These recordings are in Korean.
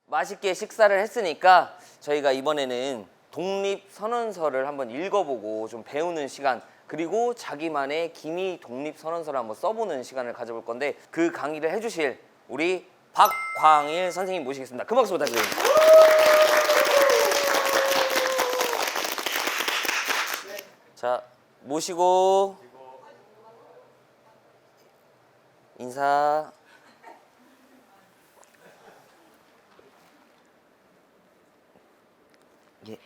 맛있게 식사를 했으니까 저희가 이번에는 독립선언서를 한번 읽어보고 좀 배우는 시간, 그리고 자기만의 기미 독립선언서를 한번 써보는 시간을 가져볼 건데, 그 강의를 해주실 우리 박광일 선생님 모시겠습니다. 큰 박수 부탁드립니다. 자, 모시고 인사. 예.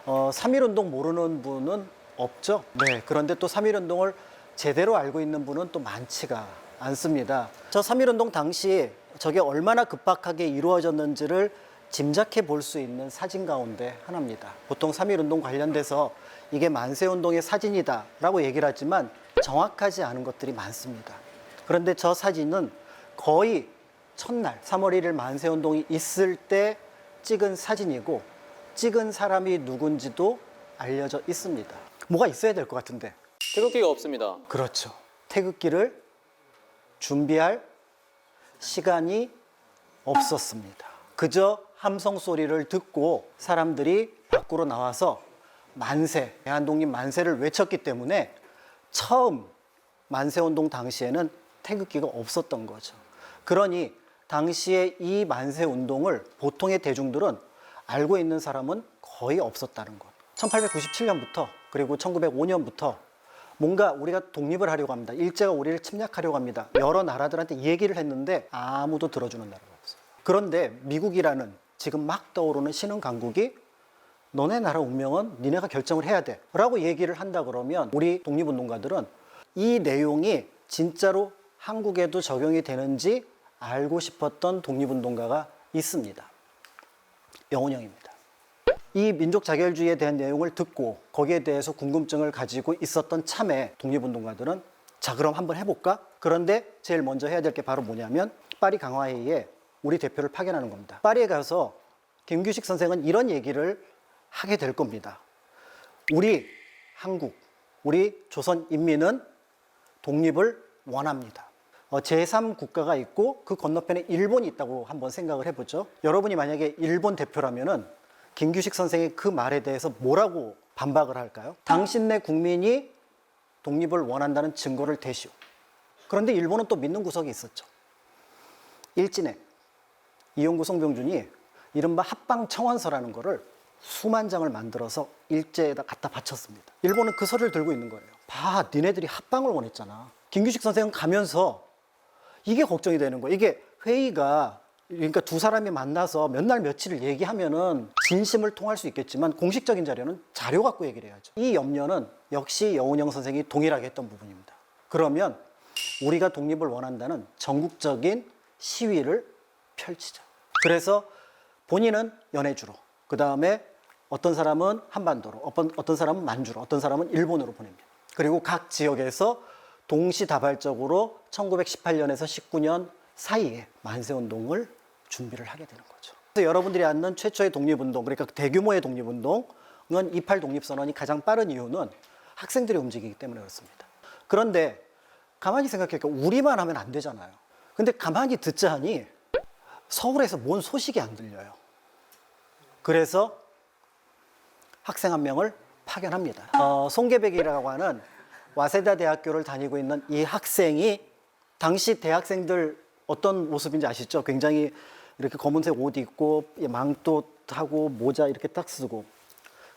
3.1운동 모르는 분은 없죠. 네, 그런데 또 3.1운동을 제대로 알고 있는 분은 또 많지가 않습니다. 저 3.1운동 당시 저게 얼마나 급박하게 이루어졌는지를 짐작해 볼 수 있는 사진 가운데 하나입니다. 보통 3.1운동 관련돼서 이게 만세운동의 사진이다 라고 얘기를 하지만 정확하지 않은 것들이 많습니다. 그런데 저 사진은 거의 첫날 3월 1일 만세운동이 있을 때 찍은 사진이고, 찍은 사람이 누군지도 알려져 있습니다. 뭐가 있어야 될 것 같은데. 태극기가 없습니다. 그렇죠. 태극기를 준비할 시간이 없었습니다. 그저 함성 소리를 듣고 사람들이 밖으로 나와서 만세, 대한독립 만세를 외쳤기 때문에 처음 만세운동 당시에는 태극기가 없었던 거죠. 그러니 당시에 이 만세운동을 보통의 대중들은 알고 있는 사람은 거의 없었다는 것. 1897년부터 그리고 1905년부터 뭔가 우리가 독립을 하려고 합니다. 일제가 우리를 침략하려고 합니다. 여러 나라들한테 얘기를 했는데 아무도 들어주는 나라가 없어요. 그런데 미국이라는 지금 막 떠오르는 신흥 강국이 너네 나라 운명은 니네가 결정을 해야 돼 라고 얘기를 한다 그러면 우리 독립운동가들은 이 내용이 진짜로 한국에도 적용이 되는지 알고 싶었던 독립운동가가 있습니다. 영훈형입니다. 이 민족 자결주의에 대한 내용을 듣고 거기에 대해서 궁금증을 가지고 있었던 참에 독립운동가들은 자, 그럼 한번 해볼까? 그런데 제일 먼저 해야 될 게 바로 뭐냐면 파리 강화회의에 우리 대표를 파견하는 겁니다. 파리에 가서 김규식 선생은 이런 얘기를 하게 될 겁니다. 우리 한국, 우리 조선 인민은 독립을 원합니다. 제3국가가 있고 그 건너편에 일본이 있다고 한번 생각을 해보죠. 여러분이 만약에 일본 대표라면은 김규식 선생의 그 말에 대해서 뭐라고 반박을 할까요? 당신네 국민이 독립을 원한다는 증거를 대시오. 그런데 일본은 또 믿는 구석이 있었죠. 일진에 이용구 송병준이 이른바 합방청원서라는 거를 수만 장을 만들어서 일제에다 갖다 바쳤습니다. 일본은 그 서류를 들고 있는 거예요. 봐, 니네들이 합방을 원했잖아. 김규식 선생은 가면서 이게 걱정이 되는 거예요. 이게 회의가, 그러니까 두 사람이 만나서 몇 날 며칠을 얘기하면은 진심을 통할 수 있겠지만 공식적인 자료는 자료 갖고 얘기를 해야죠. 이 염려는 역시 여운형 선생이 동일하게 했던 부분입니다. 그러면 우리가 독립을 원한다는 전국적인 시위를 펼치자. 그래서 본인은 연해주로, 그 다음에 어떤 사람은 한반도로, 어떤 사람은 만주로, 어떤 사람은 일본으로 보냅니다. 그리고 각 지역에서 동시다발적으로 1918년에서 19년 사이에 만세운동을 준비를 하게 되는 거죠. 그래서 여러분들이 아는 최초의 독립운동, 그러니까 대규모의 독립운동은 28 독립선언이 가장 빠른 이유는 학생들이 움직이기 때문에 그렇습니다. 그런데 가만히 생각해보니까 우리만 하면 안 되잖아요. 근데 가만히 듣자 하니 서울에서 뭔 소식이 안 들려요. 그래서 학생 한 명을 파견합니다. 송계백이라고 하는 와세다 대학교를 다니고 있는 이 학생이 당시 대학생들 어떤 모습인지 아시죠? 굉장히 이렇게 검은색 옷 입고 망토 하고 모자 이렇게 딱 쓰고,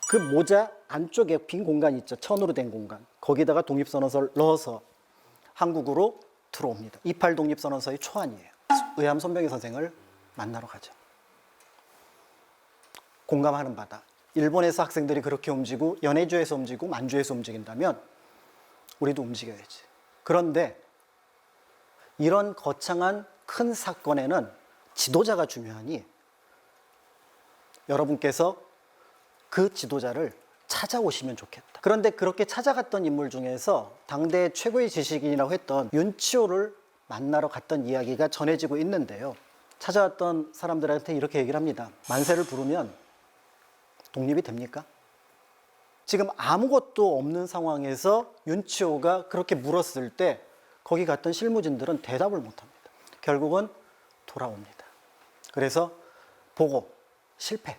그 모자 안쪽에 빈 공간 있죠? 천으로 된 공간. 거기다가 독립선언서를 넣어서 한국으로 들어옵니다. 28 독립선언서의 초안이에요. 의암 손병희 선생을 만나러 가죠. 공감하는 바다. 일본에서 학생들이 그렇게 움직이고 연해주에서 움직이고 만주에서 움직인다면 우리도 움직여야지. 그런데 이런 거창한 큰 사건에는 지도자가 중요하니 여러분께서 그 지도자를 찾아오시면 좋겠다. 그런데 그렇게 찾아갔던 인물 중에서 당대 최고의 지식인이라고 했던 윤치호를 만나러 갔던 이야기가 전해지고 있는데요. 찾아왔던 사람들한테 이렇게 얘기를 합니다. 만세를 부르면 독립이 됩니까? 지금 아무것도 없는 상황에서 윤치호가 그렇게 물었을 때 거기 갔던 실무진들은 대답을 못합니다. 결국은 돌아옵니다. 그래서 보고 실패.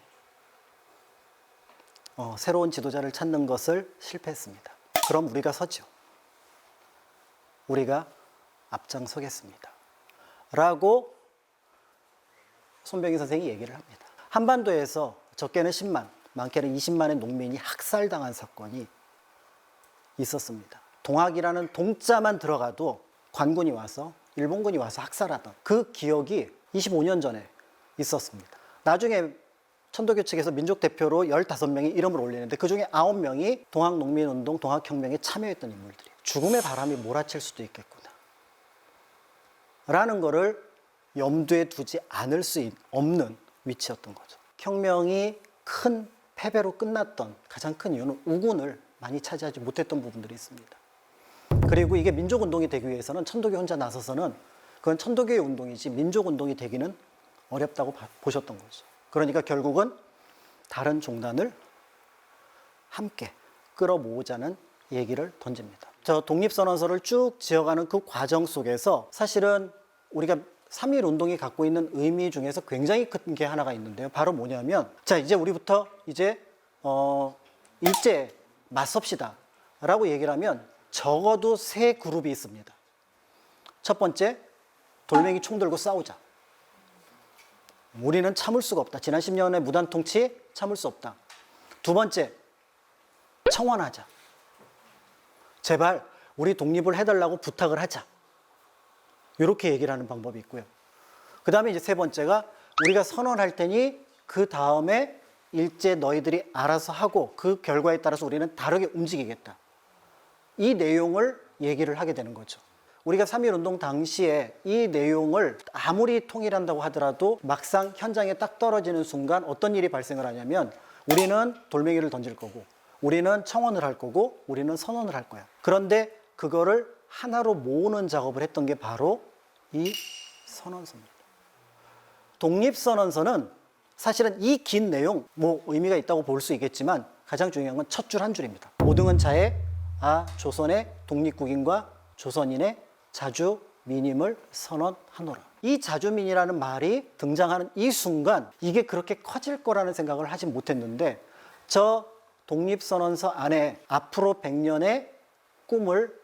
새로운 지도자를 찾는 것을 실패했습니다. 그럼 우리가 서죠. 우리가 앞장서겠습니다. 라고 손병희 선생이 얘기를 합니다. 한반도에서 적게는 10만, 많게는 20만의 농민이 학살당한 사건이 있었습니다. 동학이라는 동자만 들어가도 관군이 와서, 일본군이 와서 학살하던 그 기억이 25년 전에 있었습니다. 나중에 천도교 측에서 민족대표로 15명이 이름을 올리는데 그 중에 9명이 동학농민운동, 동학혁명에 참여했던 인물들이에요. 죽음의 바람이 몰아칠 수도 있겠구나 라는 거를 염두에 두지 않을 수 없는 위치였던 거죠. 혁명이 큰 패배로 끝났던 가장 큰 이유는 우군을 많이 차지하지 못했던 부분들이 있습니다. 그리고 이게 민족운동이 되기 위해서는 천도교 혼자 나서서는 그건 천도교의 운동이지 민족운동이 되기는 어렵다고 보셨던 거죠. 그러니까 결국은 다른 종단을 함께 끌어모으자는 얘기를 던집니다. 저 독립선언서를 쭉 지어가는 그 과정 속에서 사실은 우리가 3.1 운동이 갖고 있는 의미 중에서 굉장히 큰 게 하나가 있는데요. 바로 뭐냐면, 자, 이제 우리부터 이제, 일제 맞섭시다 라고 얘기를 하면 적어도 3그룹이 있습니다. 첫 번째, 돌멩이 총 들고 싸우자. 우리는 참을 수가 없다. 지난 10년의 무단 통치 참을 수 없다. 두 번째, 청원하자. 제발 우리 독립을 해달라고 부탁을 하자. 이렇게 얘기를 하는 방법이 있고요. 그 다음에 이제 세 번째가 우리가 선언할 테니 그 다음에 일제 너희들이 알아서 하고 그 결과에 따라서 우리는 다르게 움직이겠다. 이 내용을 얘기를 하게 되는 거죠. 우리가 3.1 운동 당시에 이 내용을 아무리 통일한다고 하더라도 막상 현장에 딱 떨어지는 순간 어떤 일이 발생을 하냐면 우리는 돌멩이를 던질 거고 우리는 청원을 할 거고 우리는 선언을 할 거야. 그런데 그거를 하나로 모으는 작업을 했던 게 바로 이 선언서입니다. 독립선언서는 사실은 이 긴 내용 뭐 의미가 있다고 볼 수 있겠지만 가장 중요한 건 첫 줄 한 줄입니다. 모등은 자에 조선의 독립국인과 조선인의 자주민임을 선언하노라. 이 자주민이라는 말이 등장하는 이 순간 이게 그렇게 커질 거라는 생각을 하지 못했는데 저 독립선언서 안에 앞으로 100년의 꿈을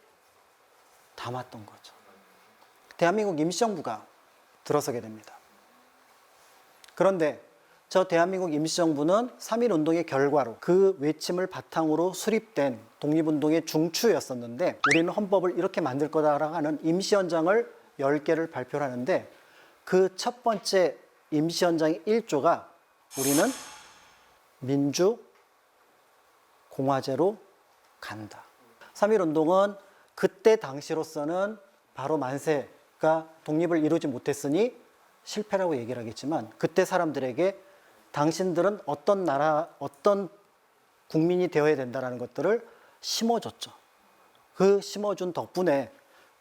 담았던 거죠. 대한민국 임시정부가 들어서게 됩니다. 그런데 저 대한민국 임시정부는 3.1 운동의 결과로 그 외침을 바탕으로 수립된 독립운동의 중추였었는데 우리는 헌법을 이렇게 만들 거다라고 하는 임시헌장을 10개를 발표를 하는데 그 첫 번째 임시헌장의 1조가 우리는 민주공화제로 간다. 3.1 운동은 그때 당시로서는 바로 만세가 독립을 이루지 못했으니 실패라고 얘기를 하겠지만 그때 사람들에게 당신들은 어떤 나라, 어떤 국민이 되어야 된다는 것들을 심어줬죠. 그 심어준 덕분에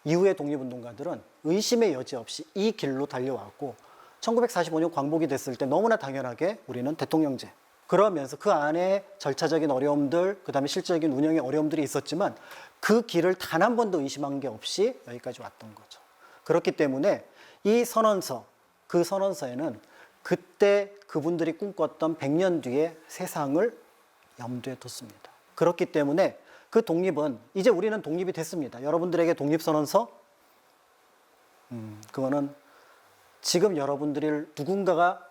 이후의 독립운동가들은 의심의 여지 없이 이 길로 달려왔고 1945년 광복이 됐을 때 너무나 당연하게 우리는 대통령제 그러면서 그 안에 절차적인 어려움들 그 다음에 실질적인 운영의 어려움들이 있었지만 그 길을 단 한 번도 의심한 게 없이 여기까지 왔던 거죠. 그렇기 때문에 이 선언서 그 선언서에는 그때 그분들이 꿈꿨던 100년 뒤의 세상을 염두에 뒀습니다. 그렇기 때문에 그 독립은 이제 우리는 독립이 됐습니다. 여러분들에게 독립선언서 그거는 지금 여러분들이 누군가가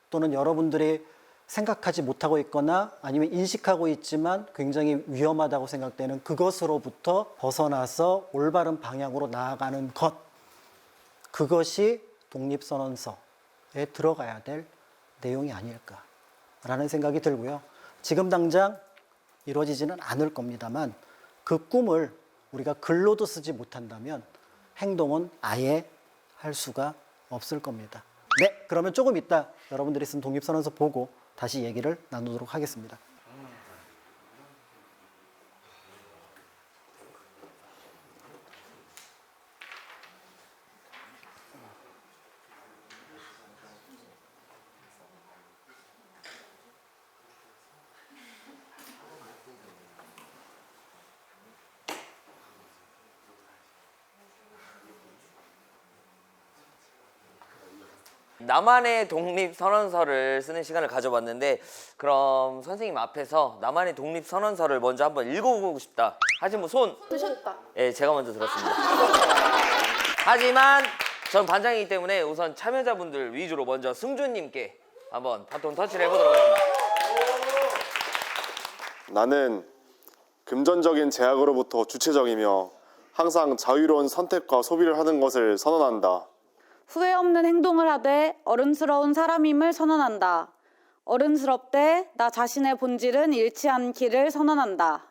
또는 여러분들이 생각하지 못하고 있거나 아니면 인식하고 있지만 굉장히 위험하다고 생각되는 그것으로부터 벗어나서 올바른 방향으로 나아가는 것 그것이 독립선언서에 들어가야 될 내용이 아닐까라는 생각이 들고요. 지금 당장 이루어지지는 않을 겁니다만 그 꿈을 우리가 글로도 쓰지 못한다면 행동은 아예 할 수가 없을 겁니다. 네, 그러면 조금 이따 여러분들이 쓴 독립선언서 보고 다시 얘기를 나누도록 하겠습니다. 나만의 독립선언서를 쓰는 시간을 가져봤는데 그럼 선생님 앞에서 나만의 독립선언서를 먼저 한번 읽어보고 싶다 하신 분 손? 드셨다. 예, 제가 먼저 들었습니다. 하지만 전 반장이기 때문에 우선 참여자분들 위주로 먼저 승준님께 한번 바톤 터치를 해보도록 하겠습니다. 나는 금전적인 제약으로부터 주체적이며 항상 자유로운 선택과 소비를 하는 것을 선언한다. 후회 없는 행동을 하되 어른스러운 사람임을 선언한다. 어른스럽되 나 자신의 본질은 잃지 않기를 선언한다.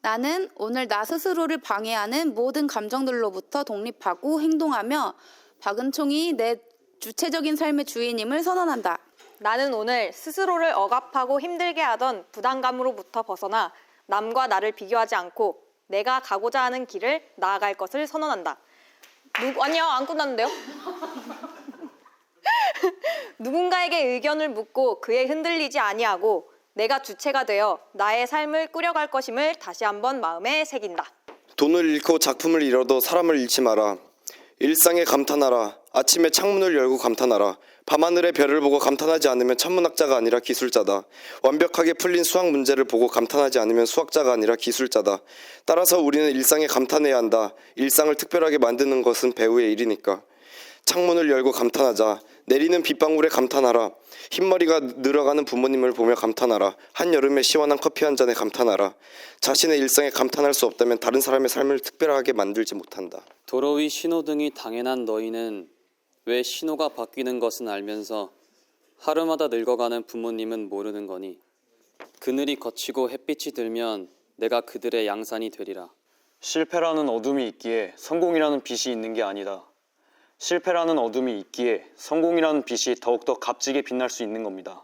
나는 오늘 나 스스로를 방해하는 모든 감정들로부터 독립하고 행동하며 박은총이 내 주체적인 삶의 주인임을 선언한다. 나는 오늘 스스로를 억압하고 힘들게 하던 부담감으로부터 벗어나 남과 나를 비교하지 않고 내가 가고자 하는 길을 나아갈 것을 선언한다. 아니요, 안 끝났는데요? 누군가에게 의견을 묻고 그에 흔들리지 아니하고 내가 주체가 되어 나의 삶을 꾸려갈 것임을 다시 한번 마음에 새긴다. 돈을 잃고 작품을 잃어도 사람을 잃지 마라. 일상에 감탄하라. 아침에 창문을 열고 감탄하라. 밤하늘의 별을 보고 감탄하지 않으면 천문학자가 아니라 기술자다. 완벽하게 풀린 수학 문제를 보고 감탄하지 않으면 수학자가 아니라 기술자다. 따라서 우리는 일상에 감탄해야 한다. 일상을 특별하게 만드는 것은 배우의 일이니까. 창문을 열고 감탄하자. 내리는 빗방울에 감탄하라. 흰머리가 늘어가는 부모님을 보며 감탄하라. 한여름에 시원한 커피 한 잔에 감탄하라. 자신의 일상에 감탄할 수 없다면 다른 사람의 삶을 특별하게 만들지 못한다. 도로 위 신호등이 당연한 너희는 왜 신호가 바뀌는 것은 알면서 하루마다 늙어가는 부모님은 모르는 거니. 그늘이 거치고 햇빛이 들면 내가 그들의 양산이 되리라. 실패라는 어둠이 있기에 성공이라는 빛이 있는 게 아니다. 실패라는 어둠이 있기에 성공이라는 빛이 더욱더 값지게 빛날 수 있는 겁니다.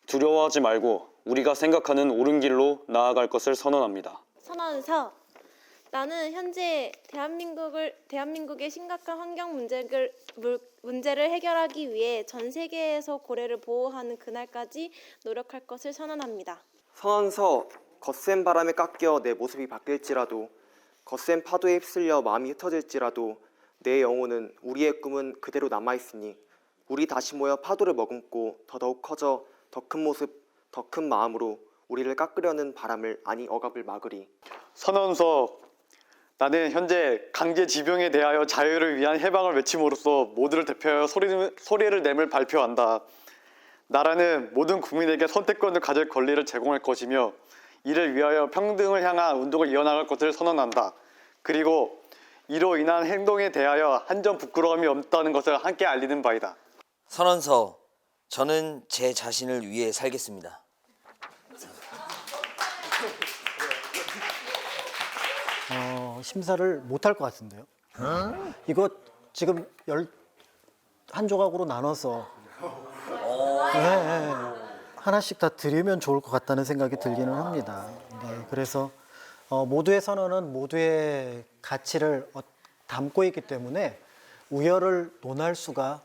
두려워하지 말고 우리가 생각하는 옳은 길로 나아갈 것을 선언합니다. 선언서. 나는 현재 대한민국의 심각한 환경 문제를 해결하기 위해 전 세계에서 고래를 보호하는 그날까지 노력할 것을 선언합니다. 선언서. 거센 바람에 깎여 내 모습이 바뀔지라도, 거센 파도에 휩쓸려 마음이 흩어질지라도 내 영혼은, 우리의 꿈은 그대로 남아있으니 우리 다시 모여 파도를 머금고 더더욱 커져 더 큰 모습, 더 큰 마음으로 우리를 깎으려는 바람을, 아니 억압을 막으리. 선언서. 나는 현재 강제 지병에 대하여 자유를 위한 해방을 외침으로써 모두를 대표하여 소리를 내밀 발표한다. 나라는 모든 국민에게 선택권을 가질 권리를 제공할 것이며 이를 위하여 평등을 향한 운동을 이어나갈 것을 선언한다. 그리고 이로 인한 행동에 대하여 한 점 부끄러움이 없다는 것을 함께 알리는 바이다. 선언서. 저는 제 자신을 위해 살겠습니다. 심사를 못할 것 같은데요. 이거 지금 한 조각으로 나눠서 네, 하나씩 다 드리면 좋을 것 같다는 생각이 들기는 합니다. 네, 그래서 모두의 선언은 모두의 가치를 담고 있기 때문에 우열을 논할 수가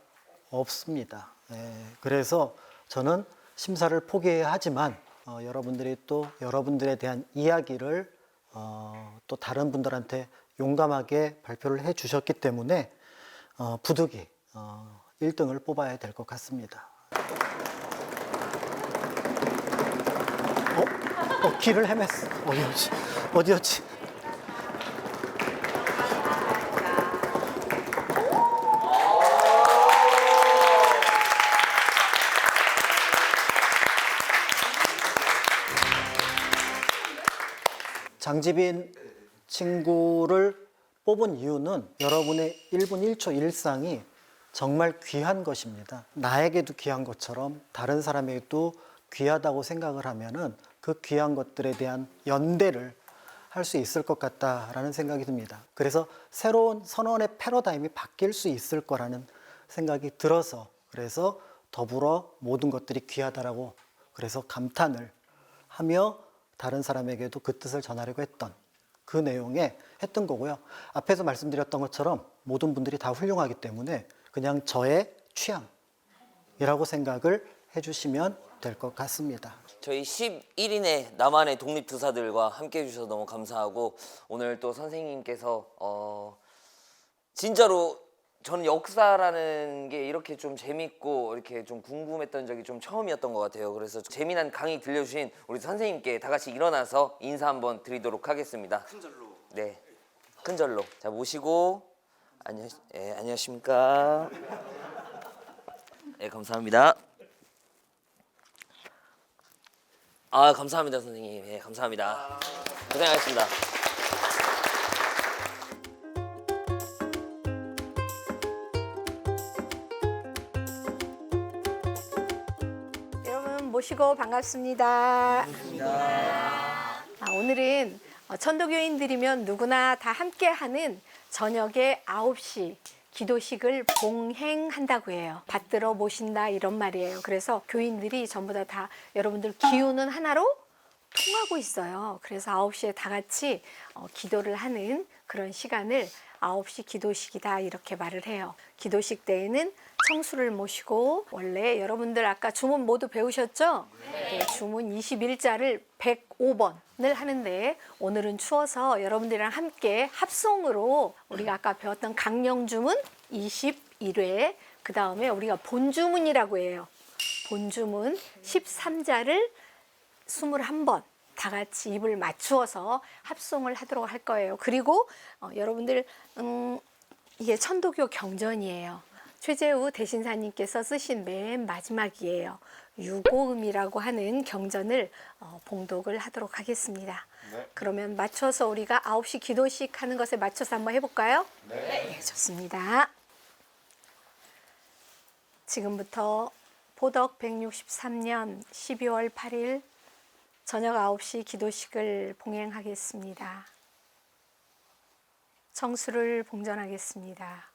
없습니다. 네, 그래서 저는 심사를 포기해야 하지만 여러분들이 또 여러분들에 대한 이야기를 또 다른 분들한테 용감하게 발표를 해 주셨기 때문에 부득이 1등을 뽑아야 될 것 같습니다. 길을 헤맸어. 어디였지? 장지빈 친구를 뽑은 이유는 여러분의 1분 1초 일상이 정말 귀한 것입니다. 나에게도 귀한 것처럼 다른 사람에게도 귀하다고 생각을 하면은 그 귀한 것들에 대한 연대를 할 수 있을 것 같다라는 생각이 듭니다. 그래서 새로운 선언의 패러다임이 바뀔 수 있을 거라는 생각이 들어서, 그래서 더불어 모든 것들이 귀하다라고 그래서 감탄을 하며 다른 사람에게도 그 뜻을 전하려고 했던 그 내용에 했던 거고요. 앞에서 말씀드렸던 것처럼 모든 분들이 다 훌륭하기 때문에 그냥 저의 취향이라고 생각을 해주시면 될 것 같습니다. 저희 11인의 나만의 독립투사들과 함께 해주셔서 너무 감사하고 오늘 또 선생님께서 진짜로 저는 역사라는 게 이렇게 좀 재밌고 이렇게 좀 궁금했던 적이 좀 처음이었던 것 같아요. 그래서 재미난 강의 들려주신 우리 선생님께 다 같이 일어나서 인사 한번 드리도록 하겠습니다. 큰 절로. 네, 큰 절로. 자, 모시고 안녕하십니까. 네, 감사합니다. 아, 감사합니다, 선생님. 네, 감사합니다. 고생하셨습니다. 여러분 모시고 반갑습니다. 오늘은 천도교인들이면 누구나 다 함께하는 저녁에 9시 기도식을 봉행한다고 해요. 받들어 모신다 이런 말이에요. 그래서 교인들이 전부 다 여러분들 기운은 하나로 통하고 있어요. 그래서 9시에 다 같이 기도를 하는 그런 시간을 9시 기도식이다 이렇게 말을 해요. 기도식 때에는 청수를 모시고 원래 여러분들 아까 주문 모두 배우셨죠? 네, 주문 21자를 105번을 하는데 오늘은 추워서 여러분들이랑 함께 합송으로 우리가 아까 배웠던 강령주문 21회 그 다음에 우리가 본주문이라고 해요. 본주문 13자를 21번 다 같이 입을 맞추어서 합송을 하도록 할 거예요. 그리고 여러분들 이게 천도교 경전이에요. 최재우 대신사님께서 쓰신 맨 마지막이에요. 유고음이라고 하는 경전을 봉독을 하도록 하겠습니다. 네. 그러면 맞춰서 우리가 9시 기도식 하는 것에 맞춰서 한번 해볼까요? 네. 좋습니다. 지금부터 보덕 163년 12월 8일 저녁 9시 기도식을 봉행하겠습니다. 청수를 봉전하겠습니다.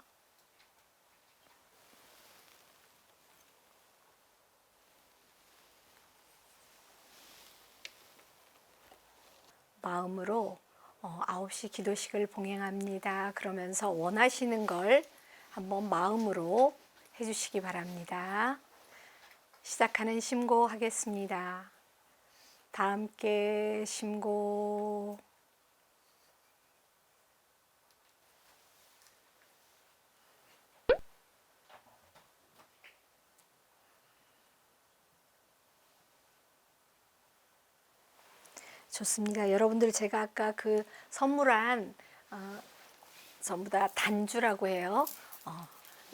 마음으로 9시 기도식을 봉행합니다. 그러면서 원하시는 걸 한번 마음으로 해주시기 바랍니다. 시작하는 심고하겠습니다. 다 함께 심고. 좋습니다. 여러분들 제가 아까 그 선물한 전부 다 단주라고 해요.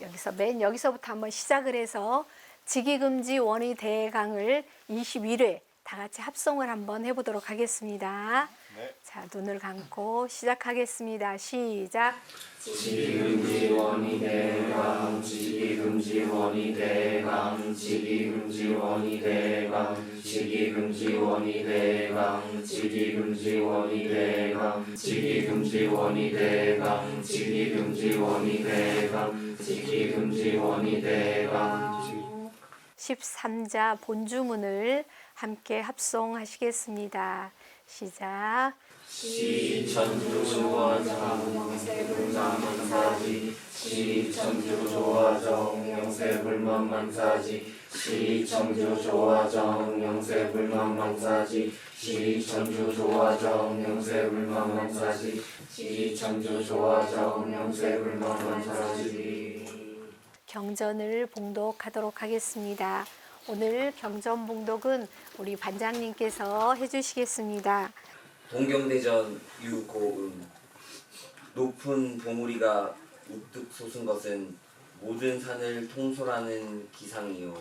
여기서 맨 여기서부터 한번 시작을 해서 직이금지 원의 대강을 21회 다 같이 합송을 한번 해보도록 하겠습니다. 네. 자, 눈을 감고 시작하겠습니다. 시작. 직이금지 원의 대강, 직이금지 원의 대강, 직이금지 원의 대강, 직이금지 원의 대강, 직이금지 원의 대강, 직이금지 원의 대강, 직이금지 원의 대강, 직이금지 원의 대강. 13자 본주문을 함께 합송하시겠습니다. 시작. 시천주조화정 영세불만만사지 시천주조화정 영세불만만사지 시천주조화정 영세불만만사지 시천주조화정 영세불만만사지 시천주조화정 영세불만만사지. 경전을 봉독하도록 하겠습니다. 오늘 경전 봉독은 우리 반장님께서 해주시겠습니다. 동경대전 유고음. 높은 봉우리가 우뚝 솟은 것은 모든 산을 통솔하는 기상이요,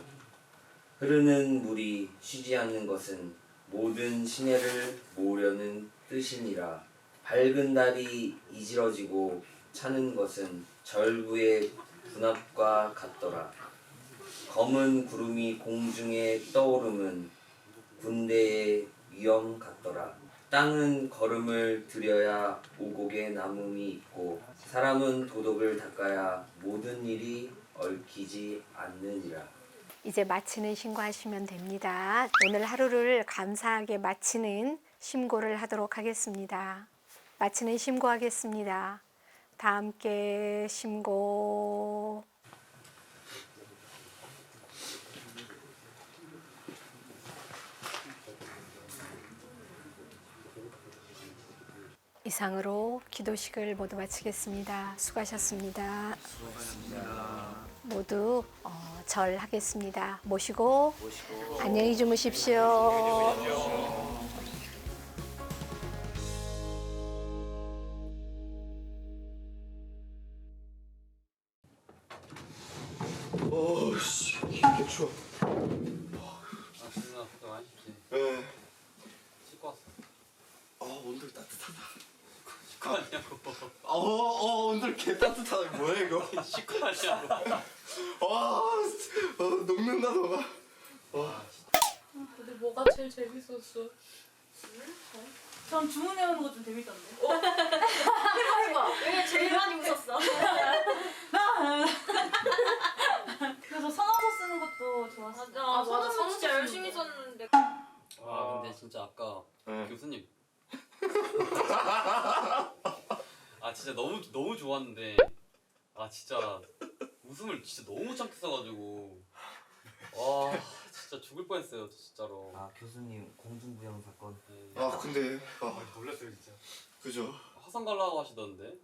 흐르는 물이 쉬지 않는 것은 모든 시내를 모으려는 뜻이니라. 밝은 달이 이지러지고 차는 것은 절구의 분합과 같더라. 검은 구름이 공중에 떠오름은 군대의 위엄 같더라. 땅은 걸음을 들여야 오곡에 남음이 있고 사람은 도덕을 닦아야 모든 일이 얽히지 않느니라. 이제 마치는 신고하시면 됩니다. 오늘 하루를 감사하게 마치는 심고를 하도록 하겠습니다. 마치는 심고하겠습니다. 다 함께 심고. 이상으로 기도식을 모두 마치겠습니다. 수고하셨습니다. 모두 절하겠습니다. 모시고 안녕히 주무십시오. 어씨 이게 추워. 진아 고생 많으셨지. 네. 씻고 왔어. 온돌 따뜻하다. 씻고 왔냐고. 온돌 개 따뜻하다. 뭐야 이거? 씻고 왔냐고. 녹는다 너가. 근데 뭐가 제일 재밌었어? 전 주문해오는 거 좀 재밌던데. 해봐. 왜 제일 많이 웃었어? 그래서 성화서 쓰는 것도 좋았어. 맞아. 성화 진짜 열심히 썼는데. 근데 진짜 아까 교수님. 진짜 너무 좋았는데 진짜 웃음을 진짜 너무 참게 써가지고 진짜 죽을 뻔했어요 진짜로. 교수님 공중부양 사건. 근데 놀랐어요 진짜. 그죠? 화성 가려고 하시던데.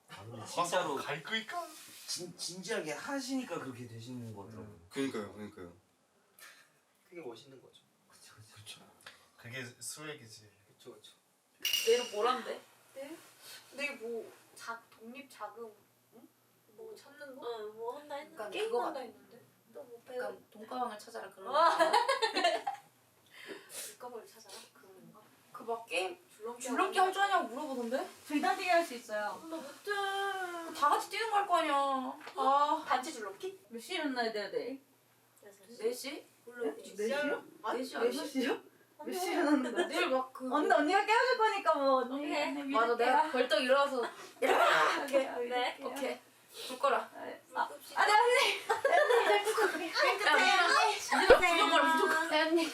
근데 진짜로 갈 거니까. 진지하게 하시니까 그렇게 되시는 거더라고요. 그러니까요. 그게 멋있는 거죠. 그렇죠. 그게 수액이지. 그렇죠. 내일 뭐란데? 내일 뭐 독립 자금 뭐 찾는 거? 뭐 한다 했는데. 그러니까 게임 한다 했는데. 또뭐 그러니까 돈가방을 찾아라 그런 거. 돈가방을 찾아라 그런 거. 그 막 게임 줄넘기 할 줄 아냐고 물어보던데? 둘다 뛰게 할 수 있어요. 나 못해. 다 같이 뛰는 거 할 거 아니야. 단체 줄넘기? 몇 시에 일어나야 돼요 내일? 4시? 몰라. 4시요? 4시요? 몇 시에 일어났는데? 내일 막 언니가 깨워줄 거니까 뭐 언니 해. 맞아 내가 벌떡 일어나서 네. 오케이. 불 꺼라. 아니. 부족거라 부족. 언니.